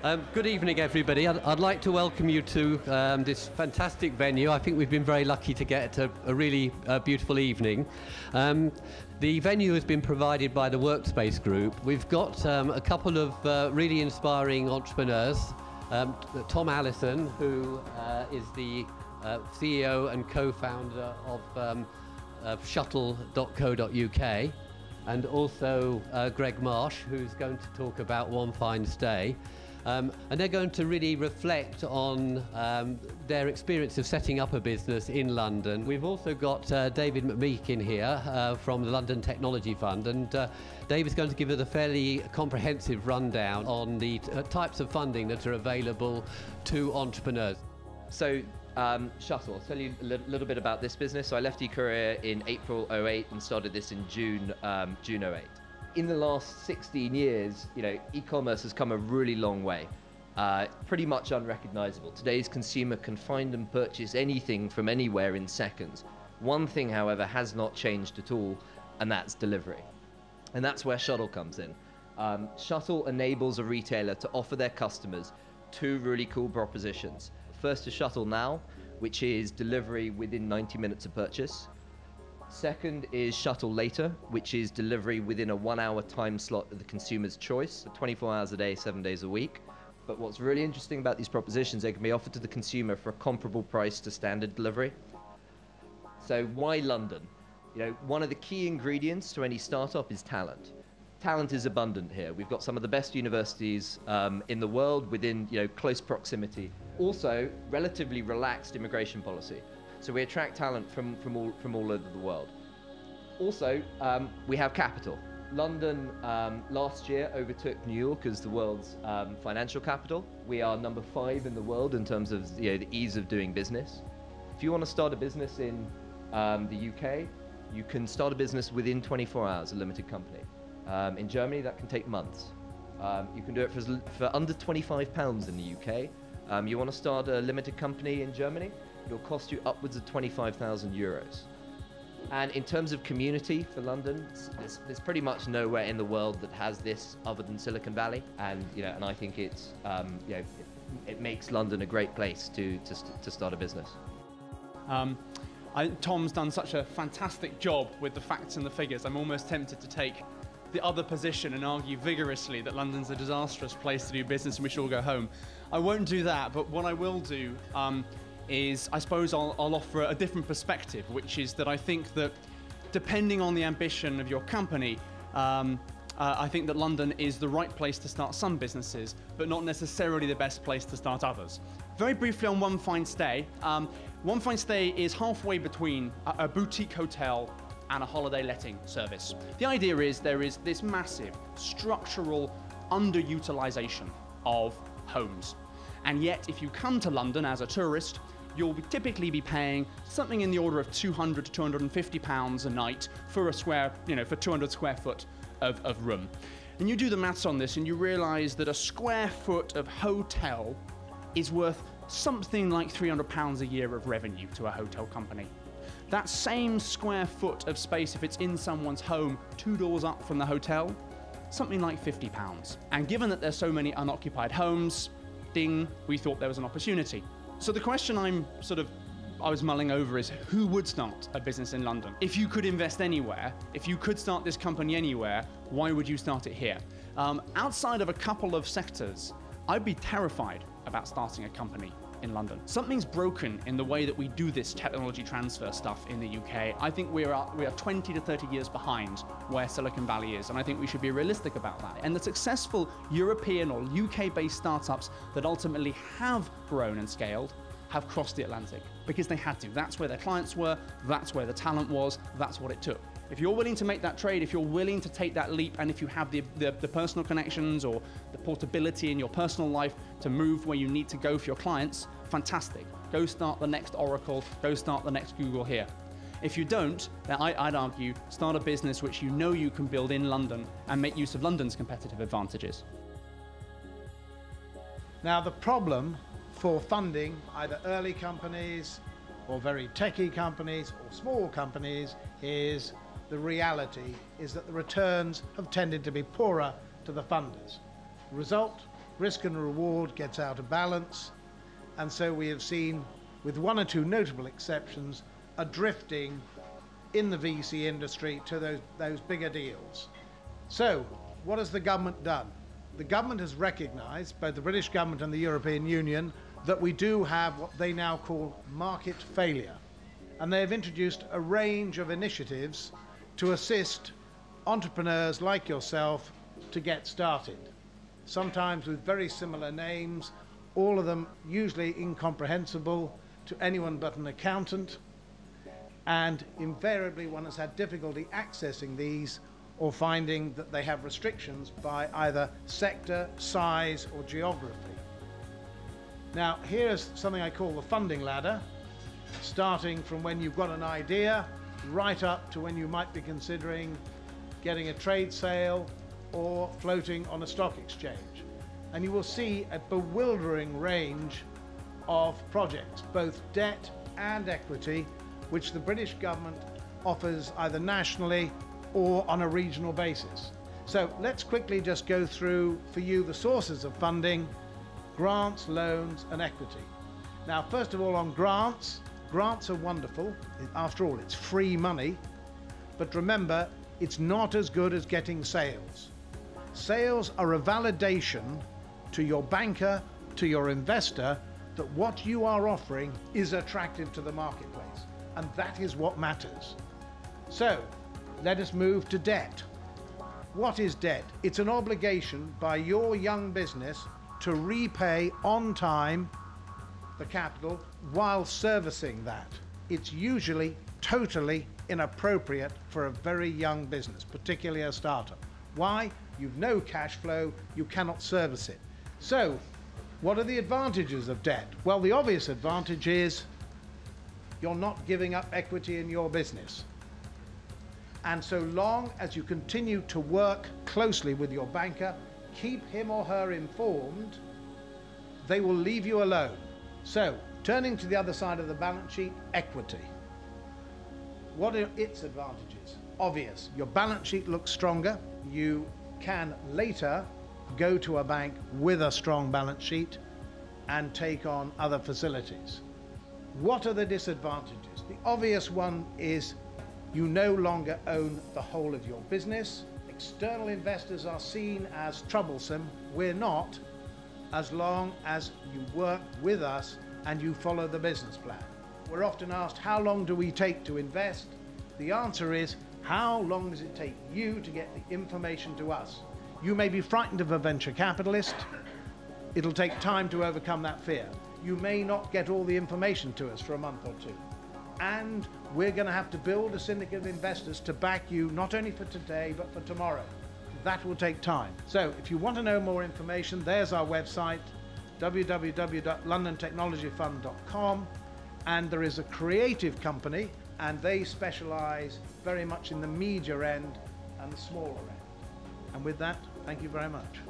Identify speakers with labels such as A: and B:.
A: Good evening, everybody. I'd like to welcome you to this fantastic venue. I think we've been very lucky to get a really beautiful evening. The venue has been provided by the Workspace Group. We've got a couple of really inspiring entrepreneurs. Tom Allison, who is the CEO and co-founder of shuttle.co.uk, and also Greg Marsh, who's going to talk about One Fine Stay. And they're going to really reflect on their experience of setting up a business in London. We've also got David McMeek in here from the London Technology Fund, and David's going to give us a fairly comprehensive rundown on the types of funding that are available to entrepreneurs.
B: So, Shuttle, I'll tell you a little bit about this business. So I left eCourier in April 08 and started this in June 08. In the last 16 years, e-commerce has come a really long way. Pretty much unrecognizable. Today's consumer can find and purchase anything from anywhere in seconds. One thing, however, has not changed at all, and that's delivery. And that's where Shuttle comes in. Shuttle enables a retailer to offer their customers two really cool propositions. First is Shuttle Now, which is delivery within 90 minutes of purchase. Second is Shuttle Later, which is delivery within a 1 hour time slot of the consumer's choice, 24 hours a day, 7 days a week. But what's really interesting about these propositions, they can be offered to the consumer for a comparable price to standard delivery. So why London? One of the key ingredients to any startup is talent. Talent is abundant here. We've got some of the best universities in the world within close proximity. Also, relatively relaxed immigration policy. So we attract talent from all over the world. Also, we have capital. London last year overtook New York as the world's financial capital. We are number 5 in the world in terms of the ease of doing business. If you want to start a business in the UK, you can start a business within 24 hours, a limited company. In Germany, that can take months. You can do it for under £25 in the UK. You want to start a limited company in Germany? It'll cost you upwards of 25,000 euros. And in terms of community for London, there's pretty much nowhere in the world that has this other than Silicon Valley. And and I think it's it makes London a great place to start a business.
C: Tom's done such a fantastic job with the facts and the figures. I'm almost tempted to take the other position and argue vigorously that London's a disastrous place to do business and we should all go home. I won't do that, but what I will do is I suppose I'll offer a different perspective, which is that I think that depending on the ambition of your company, I think that London is the right place to start some businesses, but not necessarily the best place to start others. Very briefly on One Fine Stay. One Fine Stay is halfway between a boutique hotel and a holiday letting service. The idea is there is this massive structural underutilization of homes. And yet, if you come to London as a tourist, you'll typically be paying something in the order of £200 to £250 a night for a square, for 200 square foot of room. And you do the maths on this and you realize that a square foot of hotel is worth something like £300 a year of revenue to a hotel company. That same square foot of space, if it's in someone's home 2 doors up from the hotel, something like £50. And given that there's so many unoccupied homes, ding, we thought there was an opportunity. So the question I was mulling over is, who would start a business in London? If you could invest anywhere, if you could start this company anywhere, why would you start it here? Outside of a couple of sectors, I'd be terrified about starting a company in London. Something's broken in the way that we do this technology transfer stuff in the UK. I think we are 20 to 30 years behind where Silicon Valley is, and I think we should be realistic about that. And the successful European or UK-based startups that ultimately have grown and scaled have crossed the Atlantic because they had to. That's where their clients were, that's where the talent was, that's what it took. If you're willing to make that trade, if you're willing to take that leap, and if you have the personal connections or the portability in your personal life to move where you need to go for your clients, fantastic. Go start the next Oracle, go start the next Google here. If you don't, then I'd argue, start a business which you know you can build in London and make use of London's competitive advantages.
D: Now the problem for funding either early companies or very techy companies or small companies is the reality is that the returns have tended to be poorer to the funders. The result, risk and reward gets out of balance, and so we have seen, with one or two notable exceptions, a drifting in the VC industry to those bigger deals. So, what has the government done? The government has recognised, both the British government and the European Union, that we do have what they now call market failure. And they have introduced a range of initiatives to assist entrepreneurs like yourself to get started. Sometimes with very similar names, all of them usually incomprehensible to anyone but an accountant, and invariably one has had difficulty accessing these or finding that they have restrictions by either sector, size or geography. Now here's something I call the funding ladder, starting from when you've got an idea right up to when you might be considering getting a trade sale or floating on a stock exchange. And you will see a bewildering range of projects, both debt and equity, which the British government offers either nationally or on a regional basis. So let's quickly just go through for you the sources of funding: grants, loans and equity. Now first of all, on grants are wonderful. After all, it's free money, but remember, it's not as good as getting sales. Sales are a validation to your banker, to your investor, that what you are offering is attractive to the marketplace, and that is what matters. So let us move to debt. What is debt? It's an obligation by your young business to repay on time the capital while servicing that. It's usually totally inappropriate for a very young business, particularly a startup. Why? You've no cash flow, you cannot service it. So, what are the advantages of debt? Well, the obvious advantage is you're not giving up equity in your business. And so long as you continue to work closely with your banker, keep him or her informed, they will leave you alone. So, turning to the other side of the balance sheet, equity. What are its advantages? Obvious. Your balance sheet looks stronger. You can later go to a bank with a strong balance sheet and take on other facilities. What are the disadvantages? The obvious one is you no longer own the whole of your business. External investors are seen as troublesome. We're not, as long as you work with us and you follow the business plan. We're often asked, how long do we take to invest? The answer is, how long does it take you to get the information to us? You may be frightened of a venture capitalist. It'll take time to overcome that fear. You may not get all the information to us for a month or two. And we're going to have to build a syndicate of investors to back you, not only for today, but for tomorrow. That will take time. So if you want to know more information, there's our website, www.londontechnologyfund.com. And there is a creative company, and they specialize very much in the media end and the smaller end. And with that, thank you very much.